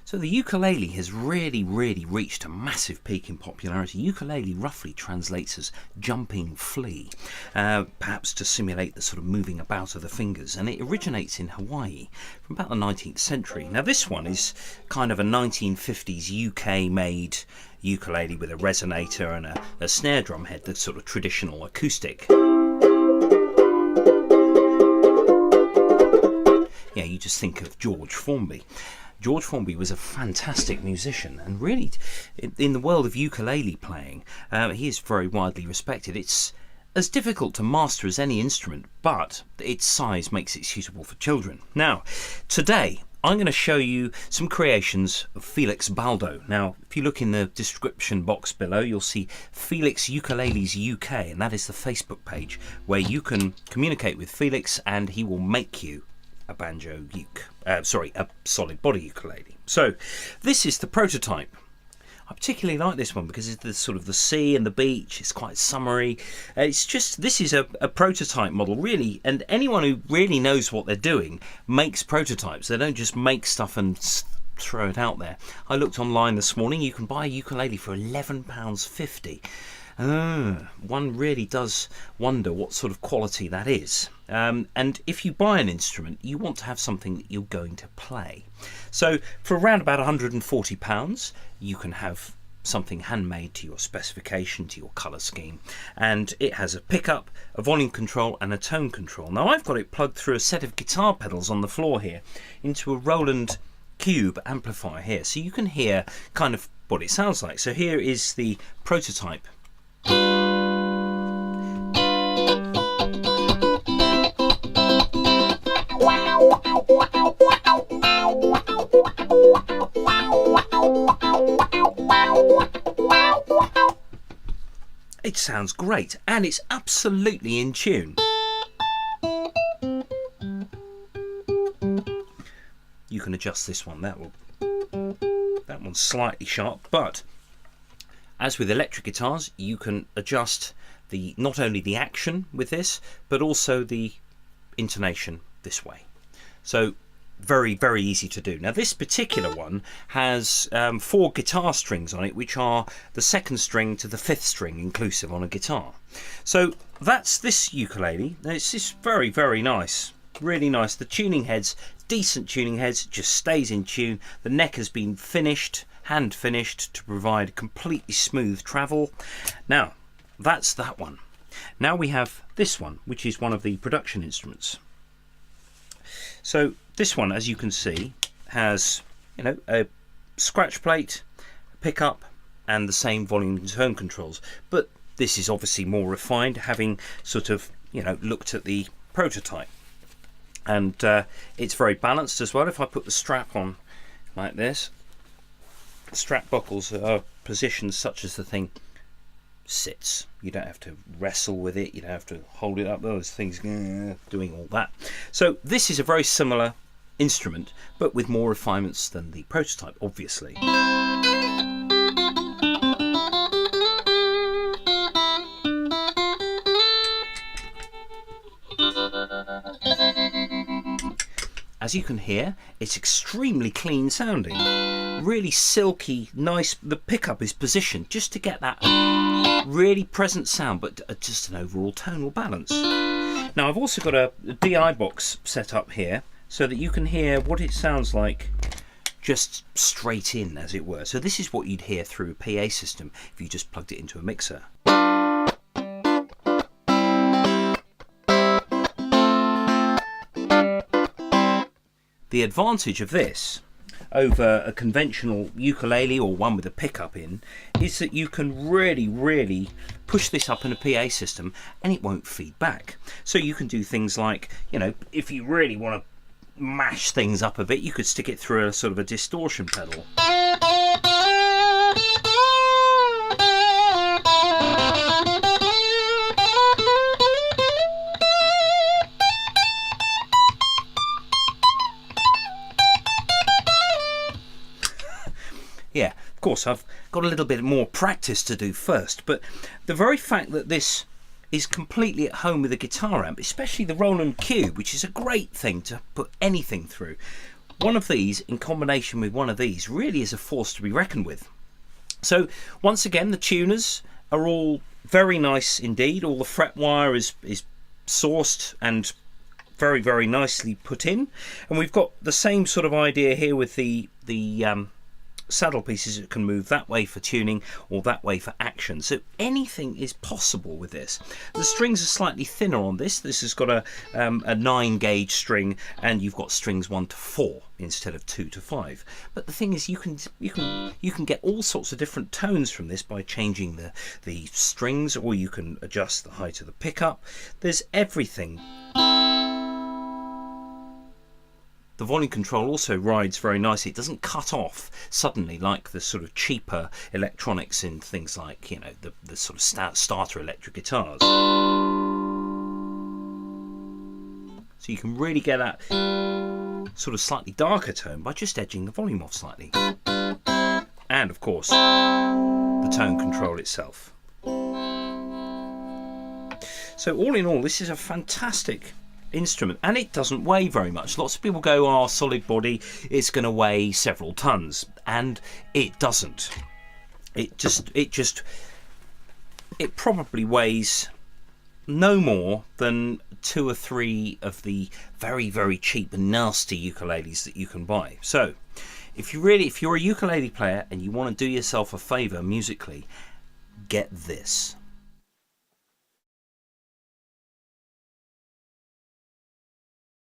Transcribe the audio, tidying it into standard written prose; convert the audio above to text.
So the ukulele has really reached a massive peak in popularity. Ukulele roughly translates as jumping flea, perhaps to simulate the sort of moving about of the fingers, and it originates in Hawaii from about the 19th century. Now this one is kind of a 1950s UK made ukulele with a resonator and a snare drum head, the sort of traditional acoustic. Yeah, you just think of George Formby. George Formby was a fantastic musician, and really in the world of ukulele playing he is very widely respected. It's as difficult to master as any instrument, but its size makes it suitable for children. Now today I'm going to show you some creations of Felix Baldo. Now if you look in the description box below, you'll see Felix Ukuleles UK, and that is the Facebook page where you can communicate with Felix and he will make you a a solid body ukulele. So this is the prototype. I particularly like this one because it's the sort of the sea and the beach. It's quite summery. This is a prototype model really, and anyone who really knows what they're doing makes prototypes. They don't just make stuff and throw it out there. I looked online this morning. You can buy a ukulele for £11.50. One really does wonder what sort of quality that is. And if you buy an instrument, you want to have something that you're going to play. So for around about £140, you can have something handmade to your specification, to your colour scheme. And it has a pickup, a volume control and a tone control. Now I've got it plugged through a set of guitar pedals on the floor here into a Roland Cube amplifier here. So you can hear kind of what it sounds like. So here is the prototype. It sounds great and it's absolutely in tune. You can adjust this one. That one's slightly sharp, but as with electric guitars, you can adjust not only the action with this, but also the intonation this way. So very easy to do. Now this particular one has 4 guitar strings on it, which are the 2nd string to the 5th string inclusive on a guitar. So that's this ukulele. It's just very nice, really nice. The tuning heads, decent tuning heads, just stays in tune. The neck has been finished, hand finished, to provide completely smooth travel. Now that's that one. Now we have this one, which is one of the production instruments. So this one, as you can see, has a scratch plate, a pickup and the same volume and tone controls, but this is obviously more refined, having sort of looked at the prototype, and it's very balanced as well. If I put the strap on like this, the strap buckles are positioned such as the thing sits. You don't have to wrestle with it, you don't have to hold it up, those things doing all that. So this is a very similar instrument, but with more refinements than the prototype, obviously. As you can hear, it's extremely clean sounding, really silky, nice. The pickup is positioned just to get that really present sound, but just an overall tonal balance. Now I've also got a DI box set up here so that you can hear what it sounds like just straight in, as it were. So this is what you'd hear through a PA system if you just plugged it into a mixer. The advantage of this over a conventional ukulele or one with a pickup in is that you can really push this up in a PA system and it won't feed back. So you can do things like, if you really want to mash things up a bit, you could stick it through a sort of a distortion pedal. Yeah, of course, I've got a little bit more practice to do first, but the very fact that this is completely at home with a guitar amp, especially the Roland Cube, which is a great thing to put anything through, one of these in combination with one of these really is a force to be reckoned with. So once again, the tuners are all very nice indeed. All the fret wire is sourced and very, very nicely put in, and we've got the same sort of idea here with the saddle pieces that can move that way for tuning or that way for action. So anything is possible with this. The strings are slightly thinner on this. This has got a 9-gauge string, and you've got strings 1 to 4 instead of 2 to 5. But the thing is, you can get all sorts of different tones from this by changing the strings, or you can adjust the height of the pickup. There's everything. The volume control also rides very nicely. It doesn't cut off suddenly like the sort of cheaper electronics in things like, you know, the sort of starter electric guitars. So you can really get that sort of slightly darker tone by just edging the volume off slightly. And of course, the tone control itself. So all in all, this is a fantastic instrument, and it doesn't weigh very much. Lots of people go, oh, solid body, it's going to weigh several tons, and it doesn't. It probably weighs no more than 2 or 3 of the very, very cheap and nasty ukuleles that you can buy. So if you're a ukulele player and you want to do yourself a favor musically, get this.